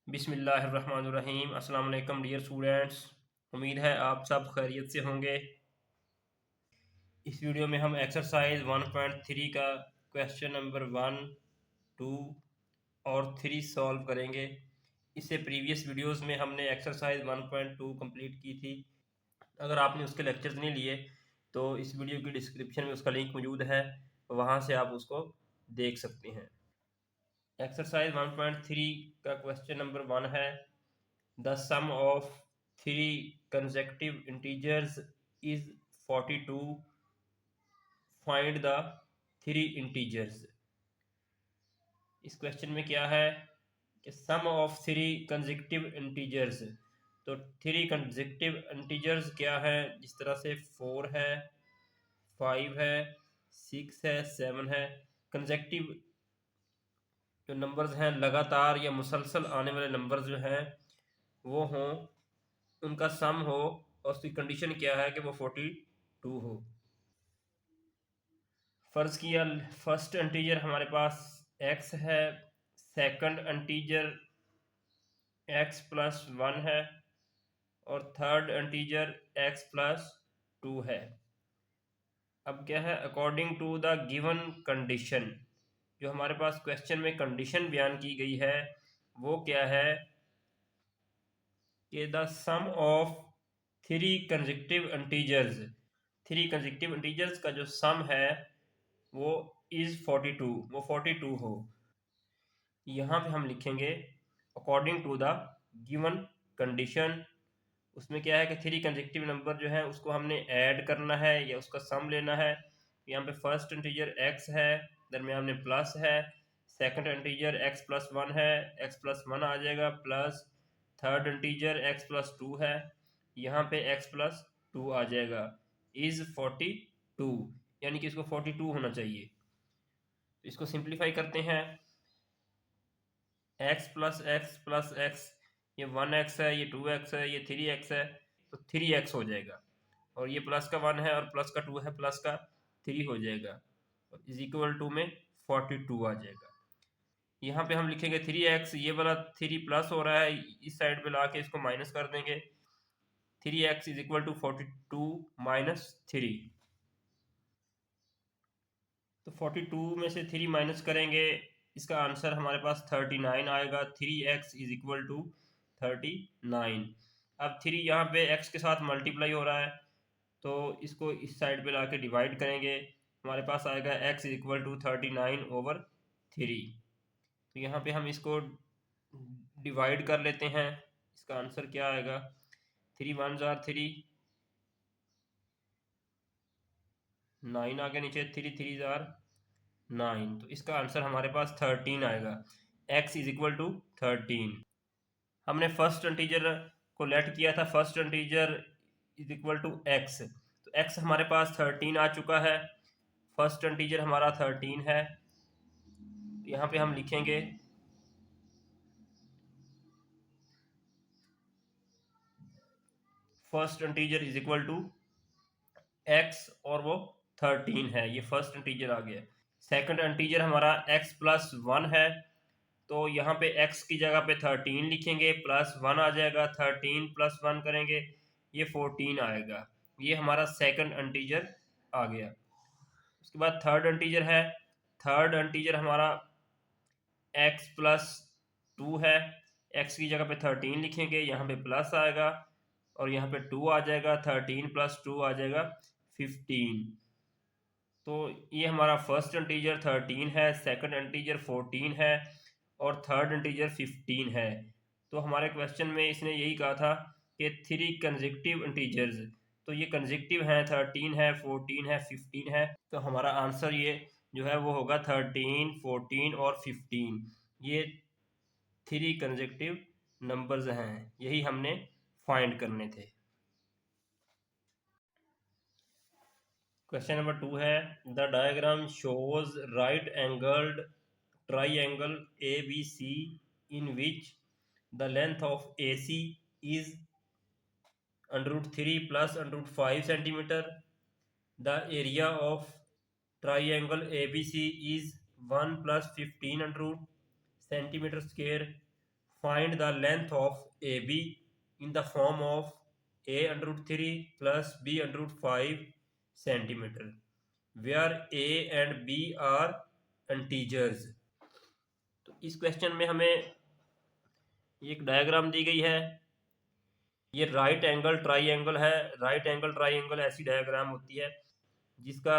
बिस्मिल्लाहिर्रहमानिर्रहीम। अस्सलाम वालेकुम डियर स्टूडेंट्स। उम्मीद है आप सब खैरियत से होंगे। इस वीडियो में हम एक्सरसाइज 1.3 का क्वेश्चन नंबर 1, 2 और 3 सॉल्व करेंगे। इससे प्रीवियस वीडियोस में हमने एक्सरसाइज 1.2 कंप्लीट की थी। अगर आपने उसके लेक्चर्स नहीं लिए तो इस वीडियो की डिस्क्रिप्शन में उसका लिंक मौजूद है, वहाँ से आप उसको देख सकते हैं। एक्सरसाइज 1.3 का क्वेश्चन नंबर 1 है, The sum of three consecutive integers is 42. Find the three integers. इस क्वेश्चन में क्या है कि सम ऑफ थ्री कंसेक्यूटिव इंटीजर्स। तो थ्री कंसेक्यूटिव इंटीजर्स क्या है, जिस तरह से 4 है, 5 है, 6 है, 7 है। कंसेक्यूटिव जो नंबर्स हैं, लगातार या मुसलसल आने वाले नंबर्स जो हैं वो हों, उनका सम हो, और उसकी कंडीशन क्या है कि वो 42 हो। फर्ज किया फर्स्ट इंटीजर हमारे पास x है, सेकंड इंटीजर x प्लस 1 है, और थर्ड इंटीजर x प्लस 2 है। अब क्या है, according to the given condition, जो हमारे पास क्वेश्चन में कंडीशन बयान की गई है वो क्या है कि the sum of three consecutive integers, three consecutive integers का जो सम है वो इज 42, वो 42 हो। यहाँ पे हम लिखेंगे according to the given condition. उसमें क्या है कि थ्री कंसेक्यूटिव नंबर जो है उसको हमने ऐड करना है या उसका सम लेना है। यहाँ पे फर्स्ट इंटीजर x है, दरमियान में प्लस है, सेकंड इंटीजर x प्लस 1 है, x प्लस 1 आ जाएगा, plus third integer x plus 2 है, यहाँ पे x प्लस 2 आ जाएगा, इज 42, यानी कि इसको 42 होना चाहिए। तो इसको सिंप्लीफाई करते हैं, x प्लस एक्स, ये 1x है, ये 2x है, ये 3x है, तो 3x हो जाएगा, और ये प्लस का 1 है और प्लस का 2 है, प्लस का 3 हो जाएगा, और इज इक्वल टू में 42 आ जाएगा। यहाँ पे हम लिखेंगे 3x, ये वाला 3 प्लस हो रहा है, इस साइड पे ला के इसको माइनस कर देंगे। 3x is equal to 42 minus 3, तो 42 में से 3 माइनस करेंगे, इसका आंसर हमारे पास 39 आएगा। 3x is equal to 39। अब 3 यहाँ पे x के साथ मल्टीप्लाई हो रहा है, तो इसको इस साइड पे लाके डिवाइड करेंगे, हमारे पास आएगा x इज इक्वल टू 39/3। तो यहाँ पे हम इसको डिवाइड कर लेते हैं, इसका आंसर क्या आएगा, 3 1 जार 3, 9 आ गया नीचे, 3 3 जार 9, तो इसका आंसर हमारे पास 13 आएगा। x is equal to 13। हमने फर्स्ट इंटीजर को लेट किया था, first integer is equal to x, तो x हमारे पास 13 आ चुका है, फर्स्ट इंटीजर हमारा 13 है। यहाँ पे हम लिखेंगे first integer is equal to x, और वो 13 है, ये फर्स्ट इंटीजर आ गया। सेकंड इंटीजर हमारा x प्लस 1 है, तो यहाँ पे x की जगह पे 13 लिखेंगे, प्लस 1 आ जाएगा, 13 प्लस 1 करेंगे, ये 14 आएगा, ये हमारा सेकंड इंटीजर आ गया। उसके बाद थर्ड इंटीजर है, थर्ड इंटीजर हमारा x प्लस 2 है, x की जगह पे 13 लिखेंगे, यहाँ पे प्लस आएगा, और यहाँ पे 2 आ जाएगा, 13 प्लस 2 आ जाएगा 15। तो ये हमारा फर्स्ट इंटीजर 13 है, सेकंड इंटीजर 14 है, और थर्ड इंटीजर 15 है। तो हमारे क्वेश्चन में इसने यही कहा था कि थ्री कंसेक्यूटिव इंटीजर्स, तो ये कंसेक्यूटिव हैं, 13 है, 14 है, 15 है, तो हमारा आंसर ये जो है वो होगा 13, 14 और 15। ये थ्री कंसेक्यूटिव नंबर्स हैं, यही हमने फाइंड करने थे। क्वेश्चन नंबर 2 है, the diagram shows right angled triangle ABC in which the length of AC is √3 plus √5 centimeter. The area of triangle ABC is 1 plus 15 centimeter square. Find the length of A B in the form of a√3 plus b/5 centimetre where a and b are integers. तो इस question में हमें एक diagram दी गई है। ये right angle triangle है। Right angle triangle ऐसी डायग्राम होती है जिसका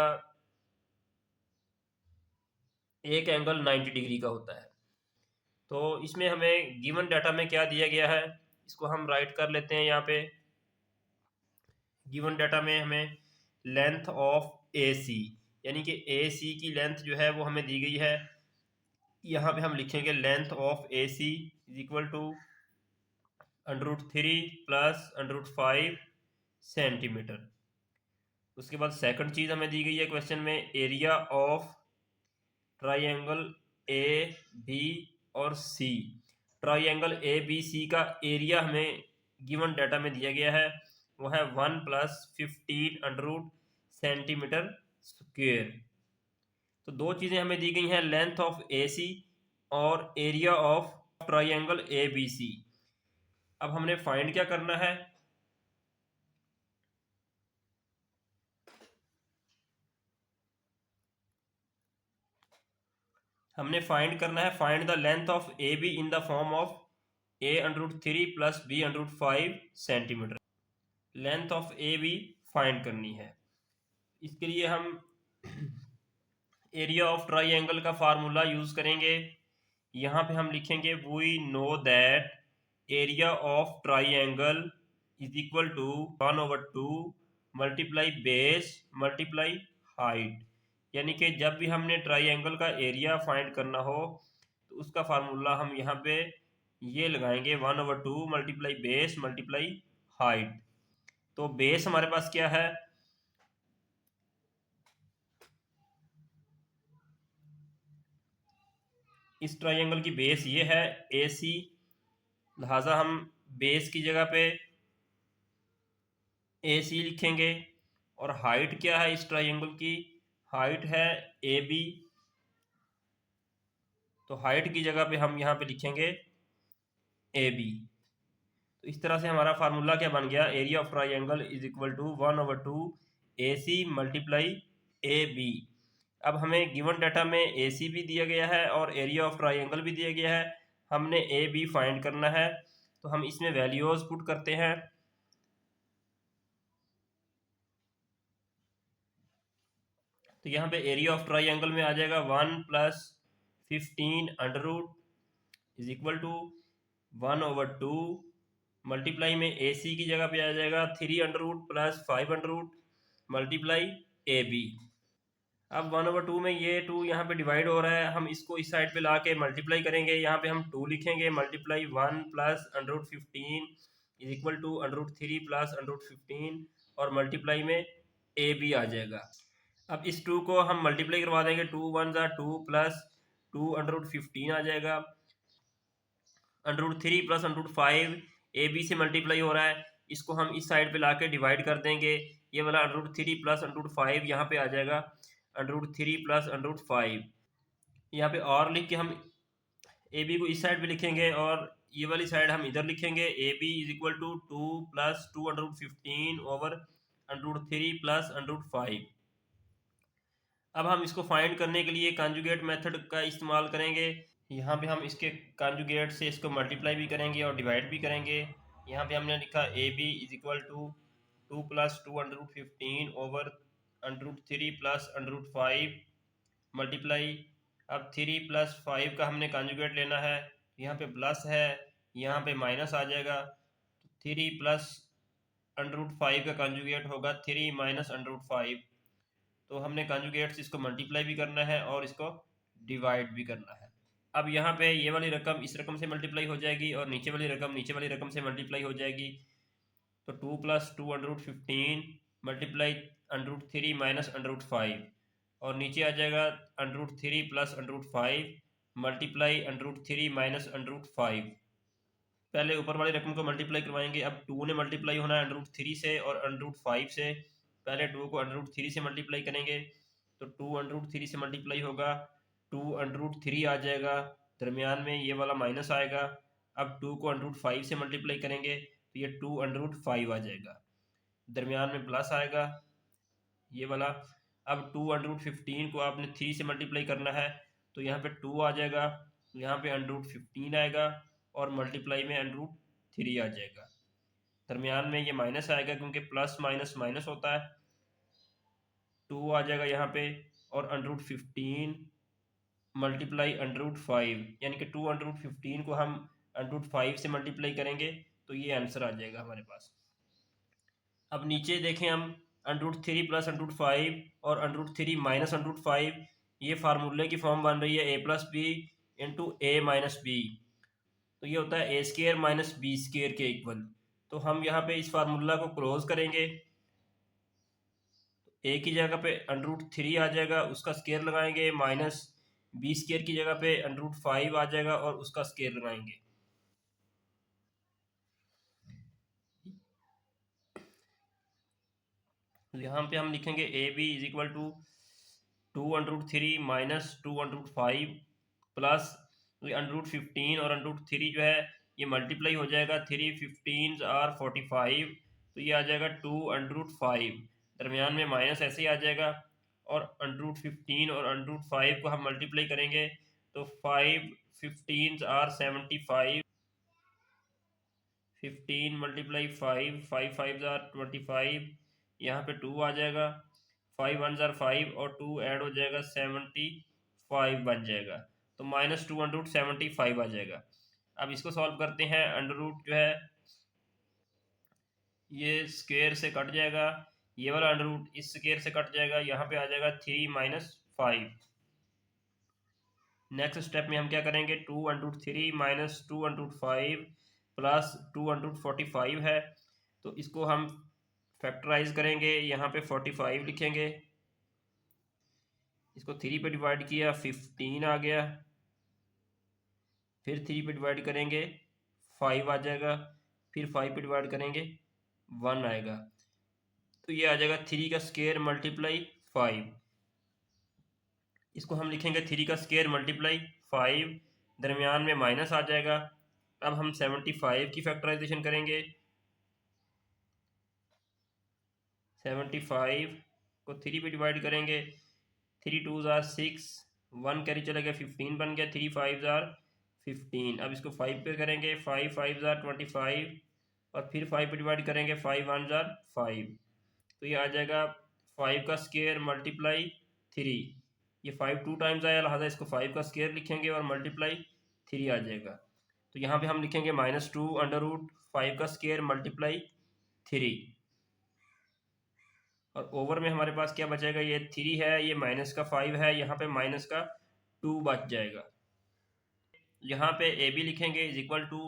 एक एंगल 90 डिग्री का होता है। तो इसमें हमें गिवन डाटा में क्या दिया गया है, इसको हम राइट कर लेते हैं। यहाँ पे गिवन डाटा में हमें लेंथ ऑफ ए सी, यानी कि ए सी की लेंथ जो है वो हमें दी गई है। यहाँ पे हम लिखेंगे length of A C is equal to √3 plus √5 centimetre. उसके बाद सेकंड चीज़ हमें दी गई है क्वेश्चन में, area of triangle A B और सी। ट्राइंगल ए बी सी का एरिया हमें गिवन डाटा में दिया गया है, वो है 1 + 15 सेंटीमीटर स्क्वेयर। तो दो चीज़ें हमें दी गई हैं, लेंथ ऑफ ए सी और area of triangle A B C. अब हमने फाइंड क्या करना है, हमने फाइंड करना है find the length of A B in the form of a√3 plus b/5 centimetre. Length of A B find करनी है। इसके लिए हम एरिया ऑफ ट्राइंगल का फार्मूला यूज करेंगे। यहाँ पे हम लिखेंगे we know that area of triangle is equal to 1/2 multiply base multiply height. यानी कि जब भी हमने ट्राइंगल का एरिया फाइंड करना हो तो उसका फार्मूला हम यहाँ पे ये लगाएंगे 1/2 मल्टीप्लाई बेस मल्टीप्लाई हाइट। तो बेस हमारे पास क्या है, इस ट्राइंगल की बेस ये है ए सी, लिहाजा हम बेस की जगह पे ए सी लिखेंगे। और हाइट क्या है इस ट्राइंगल की, हाइट है ए बी, तो हाइट की जगह पे हम यहाँ पे लिखेंगे ए बी। तो इस तरह से हमारा फार्मूला क्या बन गया, area of triangle is equal to 1/2 A C multiply A B. अब हमें गिवन डाटा में ए सी भी दिया गया है और एरिया ऑफ ट्राइंगल भी दिया गया है, हमने ए बी फाइंड करना है। तो हम इसमें वैल्यूज पुट करते हैं। तो यहाँ पे एरिया ऑफ ट्राइंगल में आ जाएगा 1 + 15 इज इक्वल टू 1/2 मल्टीप्लाई में ए सी की जगह पे आ जाएगा 3 + 5 मल्टीप्लाई ए बी। अब 1/2 में ये 2 यहाँ पे डिवाइड हो रहा है, हम इसको इस साइड पे ला के मल्टीप्लाई करेंगे। यहाँ पे हम 2 लिखेंगे मल्टीप्लाई 1 + √15 इज इक्वल टू √3 + √15 और मल्टीप्लाई में ए बी आ जाएगा। अब इस 2 को हम मल्टीप्लाई करवा देंगे, 2 × 1 = 2 प्लस 2 √15 आ जाएगा। √3 + √5 ए बी से मल्टीप्लाई हो रहा है, इसको हम इस साइड पे ला के डिवाइड कर देंगे। ये वाला √3 + √5 यहाँ पे आ जाएगा, √3 + √5। यहाँ पे और लिख के हम ए बी को इस साइड पे लिखेंगे और ये वाली साइड हम इधर लिखेंगे। A B is equal to 2 + 2 √15 over √3 + √5। अब हम इसको फाइंड करने के लिए कॉन्जुगेट मेथड का इस्तेमाल करेंगे। यहाँ पे हम इसके कॉन्जुगेट से इसको मल्टीप्लाई भी करेंगे और डिवाइड भी करेंगे। यहाँ पे हमने लिखा A B is equal to 2 + 2 √15 over √3 + √5 multiply. अब 3 + 5 का हमने कॉन्जुगेट लेना है, यहाँ पे प्लस है यहाँ पे माइनस आ जाएगा। 3 + √5 का कॉन्जुगेट होगा 3 - √5। तो हमने कॉन्जुगेट्स इसको मल्टीप्लाई भी करना है और इसको डिवाइड भी करना है। अब यहाँ पे ये वाली रकम इस रकम से मल्टीप्लाई हो जाएगी और नीचे वाली रकम नीचे वाली रकम से मल्टीप्लाई हो जाएगी। तो 2 + 2 √15 मल्टीप्लाई √3 - √5 और नीचे आ जाएगा √3 + √5 मल्टीप्लाई √3 - √5। पहले ऊपर वाली रकम को मल्टीप्लाई करवाएंगे। अब 2 ने मल्टीप्लाई होना है √3 से और √5 से। पहले 2 को √3 से मल्टीप्लाई करेंगे तो 2 √3 से मल्टीप्लाई होगा, 2 √3 आ जाएगा, दरमियान में ये वाला माइनस आएगा अब 2 को √5 से मल्टीप्लाई करेंगे तो ये 2 √5 आ जाएगा, दरमियान में प्लस आएगा ये वाला। अब 2 √15 को आपने 3 से मल्टीप्लाई करना है तो यहाँ पे 2 आ जाएगा, यहाँ पे √15 आएगा और मल्टीप्लाई में √3 आ जाएगा, दरमियान में ये माइनस आएगा क्योंकि प्लस माइनस माइनस होता है। 2 आ जाएगा यहाँ पे और √15 मल्टीप्लाई √5, यानी कि 2 √15 को हम √5 से मल्टीप्लाई करेंगे तो ये आंसर आ जाएगा हमारे पास। अब नीचे देखें हम √3 प्लस √5 और √3 माइनस √5, ये फार्मूले की फॉर्म बन रही है a+b into a minus B, तो ये होता है a² माइनस b² के इक्वल। तो हम यहाँ पे इस फार्मूला को क्लोज करेंगे, a की जगह पे √3 आ जाएगा, उसका स्केयर लगाएंगे, माइनस b² की जगह पे √5 आ जाएगा और उसका स्केयर लगाएंगे। तो यहाँ पे हम लिखेंगे A B is equal to 2 √3 minus 2 √5 plus √15 और √3 जो है ये मल्टीप्लाई हो जाएगा, 3 15 are 45, तो ये आ जाएगा 2 √5, दरमियान में माइनस ऐसे ही आ जाएगा और √15 और √5 को हम मल्टीप्लाई करेंगे तो 5 15 are 75, 15 मल्टीप्लाई 5, 5 5 25, यहाँ पे 2 आ जाएगा, 5 1 5 और 2 ऐड हो जाएगा 75 बन जाएगा, तो -2 √75 आ जाएगा। अब इसको सॉल्व करते हैं, अंडर रूट जो है ये स्क्वायर से कट जाएगा, ये वाला अंडर रूट इस स्क्वायर से कट जाएगा, यहाँ पे आ जाएगा 3 - 5। नेक्स्ट स्टेप में हम क्या करेंगे, 2 √3 माइनस 2 √5 प्लस 2 √45 है, तो इसको हम फैक्टराइज करेंगे, यहाँ पे 45 लिखेंगे, इसको 3 पे डिवाइड किया 15 आ गया, फिर 3 पे डिवाइड करेंगे 5 आ जाएगा, फिर 5 पे डिवाइड करेंगे 1 आएगा, तो ये आ जाएगा 3 का स्क्वायर मल्टीप्लाई 5। इसको हम लिखेंगे 3 का स्क्वायर मल्टीप्लाई 5, दरमियान में माइनस आ जाएगा। अब हम 75 की फैक्टराइजेशन करेंगे, 75 को 3 पे डिवाइड करेंगे, 3 2 जार 6, 1 कैरी चला गया 15 बन गया, 3 5 जार 15। अब इसको 5 पे करेंगे, 5 5 जार 25 और फिर 5 पे डिवाइड करेंगे, 5 1 जार 5, तो ये आ जाएगा 5 का स्क्वायर मल्टीप्लाई 3, ये 5 2 टाइम्स आया, लिहाजा इसको 5 का स्क्वायर लिखेंगे और मल्टीप्लाई 3 आ जाएगा, तो यहाँ पे हम लिखेंगे -2 √5 का स्क्वायर मल्टीप्लाई 3, और ओवर में हमारे पास क्या बचेगा, ये 3 है, ये माइनस का 5 है, यहाँ पे माइनस का 2 बच जाएगा। यहाँ पे ए बी लिखेंगे is equal to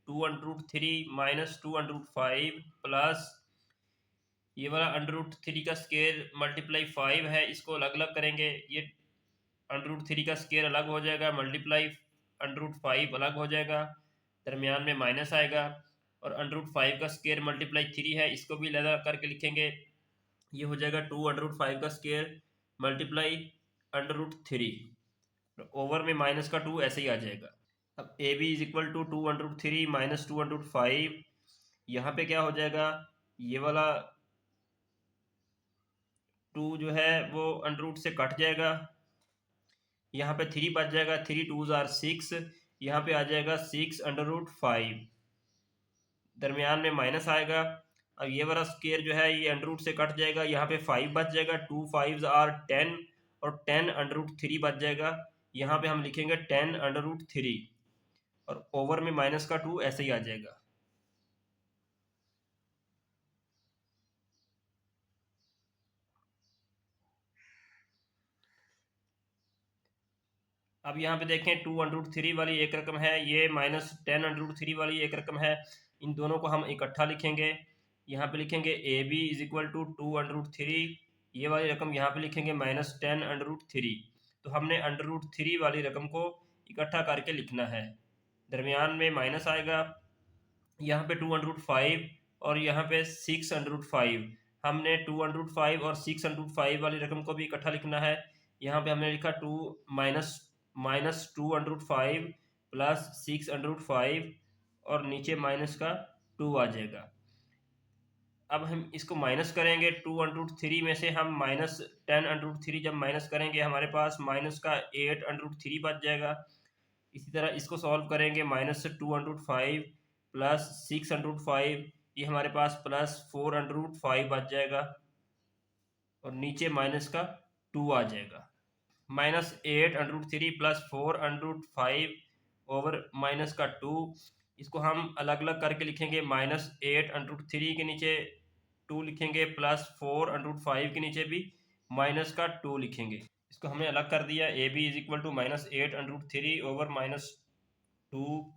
2 √3 minus 2 √5 plus ये वाला √3 का स्क्वायर मल्टीप्लाई 5 है, इसको अलग अलग करेंगे, ये √3 का स्क्वायर अलग हो जाएगा, मल्टीप्लाई √5 अलग हो जाएगा, दरमियान में माइनस आएगा, और √5 का स्क्वायर मल्टीप्लाई 3 है, इसको भी अलग करके लिखेंगे, ये हो जाएगा 2 √5 का स्क्वायर मल्टीप्लाई √3, ओवर में माइनस का 2 ऐसे ही आ जाएगा। अब A B is equal to 2 √3 minus 2 √5, यहाँ पे क्या हो जाएगा, ये वाला 2 जो है वो √ से कट जाएगा, यहाँ पे 3 बच जाएगा, 3 2 जार 6, यहाँ पे आ जाएगा 6 √5, दरमियान में माइनस आएगा। अब ये वाला स्क्वायर जो है ये √ से कट जाएगा, यहाँ पे 5 बच जाएगा, 2 5 आर 10 और 10 √3 बच जाएगा, यहाँ पे हम लिखेंगे 10 √3 और ओवर में माइनस का 2 ऐसे ही आ जाएगा। अब यहाँ पे देखें 2 √3 वाली एक रकम है, ये -10 √3 वाली एक रकम है, इन दोनों को हम इकट्ठा लिखेंगे, यहाँ पे लिखेंगे A B is equal to 2 √3, ये वाली रकम यहाँ पे लिखेंगे -10 √3, तो हमने √3 वाली रकम को इकट्ठा करके लिखना है, दरमियान में माइनस आएगा, यहाँ पे 2 √5 और यहाँ पे 6 √5, हमने 2 √5 और 6 √5 वाली रकम को भी इकट्ठा लिखना है, यहाँ पे हमने लिखा 2 - -2 √5 प्लस 6 √5 और नीचे माइनस का 2 आ जाएगा। अब हम इसको माइनस करेंगे 2√3 में से हम -10√3 जब माइनस करेंगे हमारे पास माइनस का 8√3 बच जाएगा। इसी तरह इसको सॉल्व करेंगे -2√5 प्लस 6√5, ये हमारे पास +4√5 बच जाएगा और नीचे माइनस का 2 आ जाएगा। -8√3 प्लस 4√5 ओवर माइनस का 2, इसको हम अलग अलग करके लिखेंगे। -8√3 के नीचे 2 लिखेंगे, प्लस 4√5 के नीचे भी माइनस का 2 लिखेंगे। इसको हमने अलग कर दिया। A B is equal to -8√3 over -2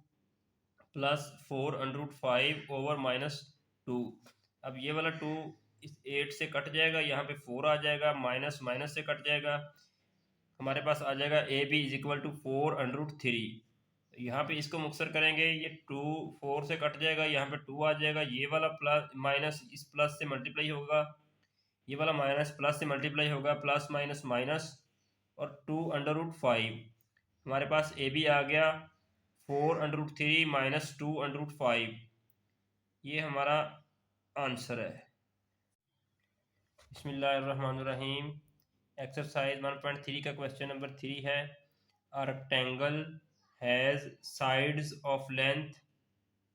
plus 4√5 over -2। अब ये वाला 2 इस 8 से कट जाएगा, यहाँ पे 4 आ जाएगा, माइनस माइनस से कट जाएगा, हमारे पास आ जाएगा A B is equal to 4√3। यहाँ पे इसको मुक्सर करेंगे, ये 2 4 से कट जाएगा, यहाँ पे 2 आ जाएगा, ये वाला प्लस माइनस इस प्लस से मल्टीप्लाई होगा, ये वाला माइनस प्लस से मल्टीप्लाई होगा, प्लस माइनस माइनस और 2√5। हमारे पास ए बी आ गया 4√3 माइनस 2√5। ये हमारा आंसर है। बिस्मिल्लाहिर्रहमानिर्रहीम। एक्सरसाइज 1.3 का क्वेश्चन नंबर 3 है। A rectangle has sides of length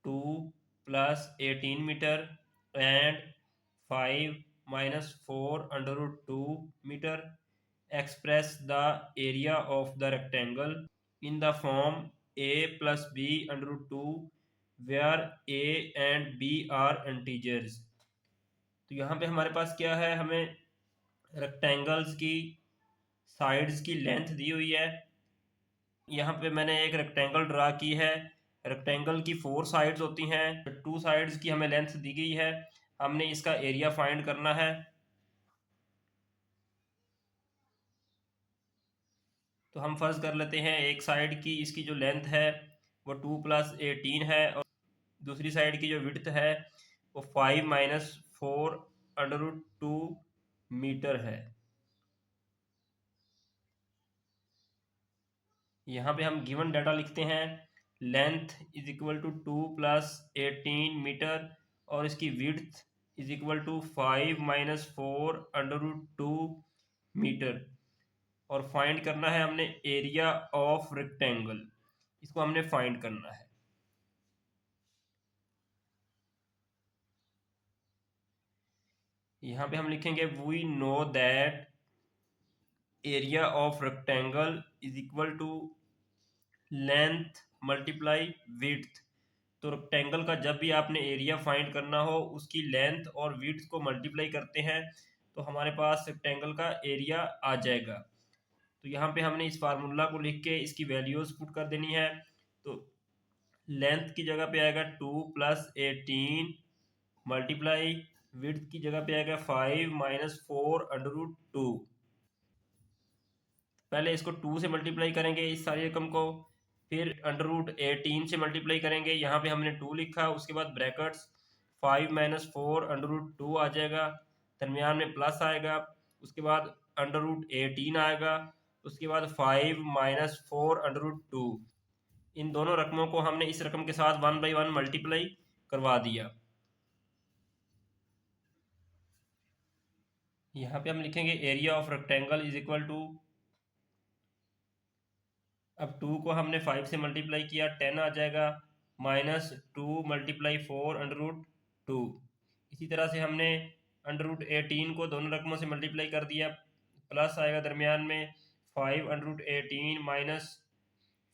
2 + 18 metre and 5 - 4√2 metre. Express the area of the rectangle in the form a + b√2 where a and b are integers. तो यहाँ पे हमारे पास क्या है, हमें रेक्टेंगल्स की साइड्स की लेंथ दी हुई है। यहाँ पे मैंने एक रेक्टेंगल ड्रा की है। रेक्टेंगल की 4 साइड्स होती हैं, 2 साइड्स की हमें लेंथ दी गई है। हमने इसका एरिया फाइंड करना है। तो हम फर्ज कर लेते हैं एक साइड की इसकी जो लेंथ है वो 2 + 18 है और दूसरी साइड की जो विड्थ है वो 5 - 4√2 मीटर है। यहाँ पे हम गिवन डाटा लिखते हैं। Length is equal to 2 + 18 metre और इसकी width is equal to 5 - 4√2 metre. और फाइंड करना है हमने एरिया ऑफ रेक्टेंगल, इसको हमने फाइंड करना है। यहाँ पे हम लिखेंगे we know that area of rectangle is equal to length multiply width. तो रेक्टेंगल का जब भी आपने एरिया फाइंड करना हो उसकी लेंथ और विड्थ को मल्टीप्लाई करते हैं तो हमारे पास रेक्टेंगल का एरिया आ जाएगा। तो यहाँ पे हमने इस फार्मूला को लिख के इसकी वैल्यूज पुट कर देनी है। तो लेंथ की जगह पे आएगा 2 + 18 मल्टीप्लाई विड्थ की जगह पे आएगा 5 - 4√2। पहले इसको 2 से मल्टीप्लाई करेंगे इस सारी रकम को, फिर √18 से मल्टीप्लाई करेंगे। यहाँ पे हमने 2 लिखा, उसके बाद ब्रैकेट्स 5 - 4√2 आ जाएगा, दरमियान में प्लस आएगा, उसके बाद √18 आएगा, उसके बाद 5 - 4√2। इन दोनों रकमों को हमने इस रकम के साथ 1 बाई 1 मल्टीप्लाई करवा दिया। यहाँ पे हम लिखेंगे area of rectangle is equal to, अब 2 को हमने 5 से मल्टीप्लाई किया 10 आ जाएगा, -2 × 4√2। इसी तरह से हमने √18 को दोनों रकमों से मल्टीप्लाई कर दिया, प्लस आएगा दरमियान में 5√18 -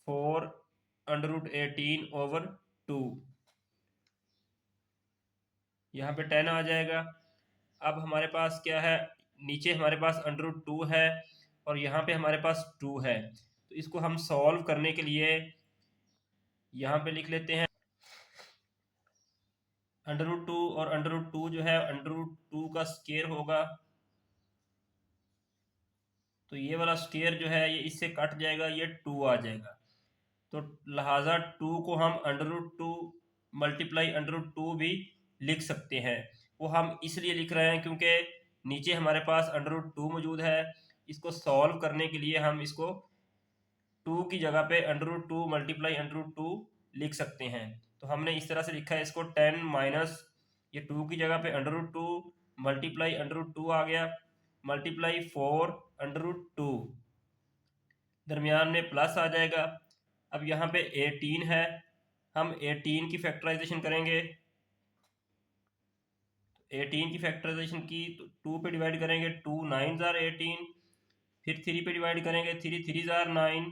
4√18/2। यहाँ पे 10 आ जाएगा। अब हमारे पास क्या है, नीचे हमारे पास √2 है और यहाँ पे हमारे पास 2 है। तो इसको हम सॉल्व करने के लिए यहाँ पे लिख लेते हैं √2 और √2 जो है √2 का स्क्वायर होगा। तो ये वाला स्क्वायर जो है ये इससे कट जाएगा, ये 2 आ जाएगा। तो लिहाजा 2 को हम √2 मल्टीप्लाई √2 भी लिख सकते हैं। वो हम इसलिए लिख रहे हैं क्योंकि नीचे हमारे पास √2 मौजूद है। इसको सॉल्व करने के लिए हम इसको 2 की जगह पे √2 मल्टीप्लाई √2 लिख सकते हैं। तो हमने इस तरह से लिखा है इसको 10 माइनस ये 2 की जगह पे √2 मल्टीप्लाई √2 आ गया, मल्टीप्लाई 4 √2, दरमियान में प्लस आ जाएगा। अब यहाँ पे 18 है, हम 18 की फैक्टराइजेशन करेंगे। 18 की फैक्टराइजेशन की तो 2 पे डिवाइड करेंगे, 2 9 जार 18, फिर 3 पे डिवाइड करेंगे, 3 3 जार 9,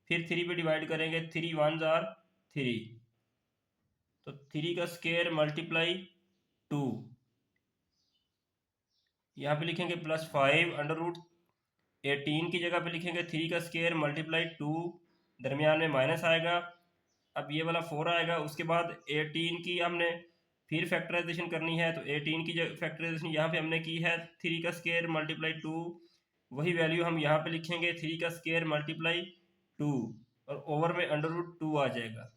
फिर 3 पे डिवाइड करेंगे, 3 1 जार 3, तो 3 का स्क्वायर मल्टीप्लाई 2, यहाँ पे लिखेंगे प्लस 5 √18 की जगह पे लिखेंगे 3 का स्क्वायर मल्टीप्लाई 2, दरमियान में माइनस आएगा। अब ये वाला 4 आएगा। उसके बाद 18 की हमने फिर फैक्टराइजेशन करनी है, तो 18 की फैक्टराइजेशन यहाँ पे हमने की है 3 का स्क्वायर मल्टीप्लाई 2, वही वैल्यू हम यहाँ पे लिखेंगे 3 का स्क्वायर मल्टीप्लाई 2 और ओवर में √2 आ जाएगा।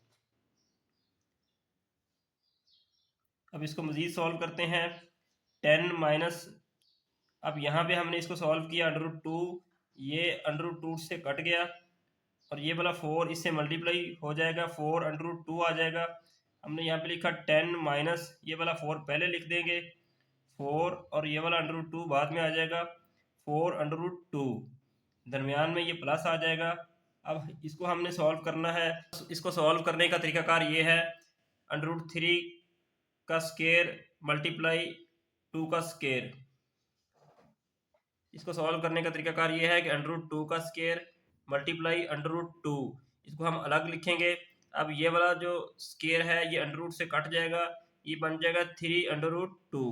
अब इसको मज़ीद सॉल्व करते हैं। 10 माइनस, अब यहाँ पे हमने इसको सॉल्व किया √2, ये √2 से कट गया और ये वाला 4 इससे मल्टीप्लाई हो जाएगा, 4 √2 आ जाएगा। हमने यहाँ पे लिखा 10 माइनस ये वाला 4 पहले लिख देंगे 4 और ये वाला √2 बाद में आ जाएगा 4 √2, दरमियान में ये प्लस आ जाएगा। अब इसको हमने सॉल्व करना है। इसको सॉल्व करने का तरीकाकार ये है, √3 का स्क्वायर मल्टीप्लाई 2 का स्क्वायर। इसको सॉल्व करने का तरीकाकार ये है कि √2 का स्क्वायर मल्टीप्लाई √2, इसको हम अलग लिखेंगे। अब ये वाला जो स्क्वायर है ये √, से कट जाएगा, ये बन जाएगा 3 √2।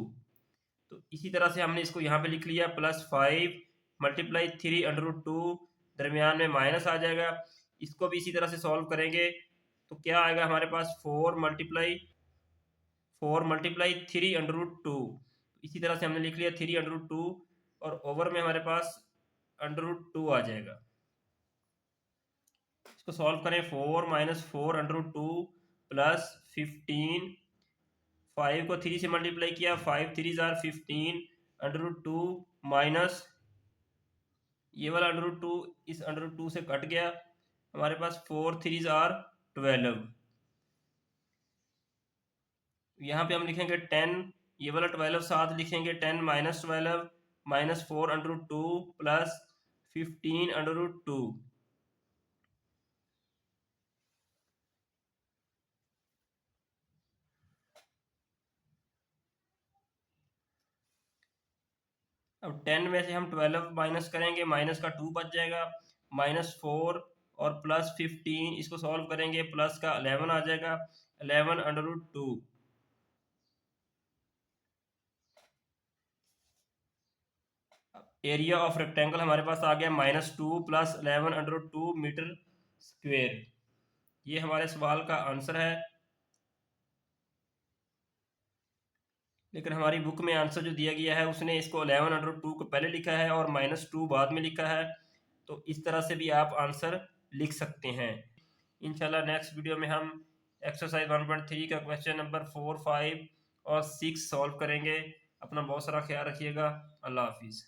तो इसी तरह से हमने इसको यहाँ पे लिख लिया प्लस 5 मल्टीप्लाई 3 √2, दरमियान में माइनस आ जाएगा। इसको भी इसी तरह से सॉल्व करेंगे तो क्या आएगा हमारे पास 4 मल्टीप्लाई 3 √2। इसी तरह से हमने लिख लिया 3 √2 और ओवर में हमारे पास √2 आ जाएगा। इसको सॉल्व करें, 4 माइनस 4 √2 प्लस 15, 5 को 3 से मल्टीप्लाई किया, 5 3 जार 15 √2 माइनस ये वाला √2 इस √2 से कट गया, हमारे पास 4 3 जार 12। यहाँ पे हम लिखेंगे 10, ये वाला 12 साथ लिखेंगे, 10 माइनस 12 माइनस 4 √2 प्लस 15 √2। अब 10 में से हम 12 माइनस करेंगे, माइनस का 2 बच जाएगा, माइनस 4 और प्लस 15, इसको सॉल्व करेंगे प्लस का 11 आ जाएगा, 11 √2। एरिया ऑफ रेक्टेंगल हमारे पास आ गया -2 प्लस 11 √2 मीटर स्क्वेयर। ये हमारे सवाल का आंसर है। लेकिन हमारी बुक में आंसर जो दिया गया है उसने इसको 11 √2 को पहले लिखा है और -2 बाद में लिखा है, तो इस तरह से भी आप आंसर लिख सकते हैं। इंशाल्लाह नेक्स्ट वीडियो में हम एक्सरसाइज 1.3 का क्वेश्चन नंबर 4, 5 और 6 सॉल्व करेंगे। अपना बहुत सारा ख्याल रखिएगा। अल्लाह हाफिज़।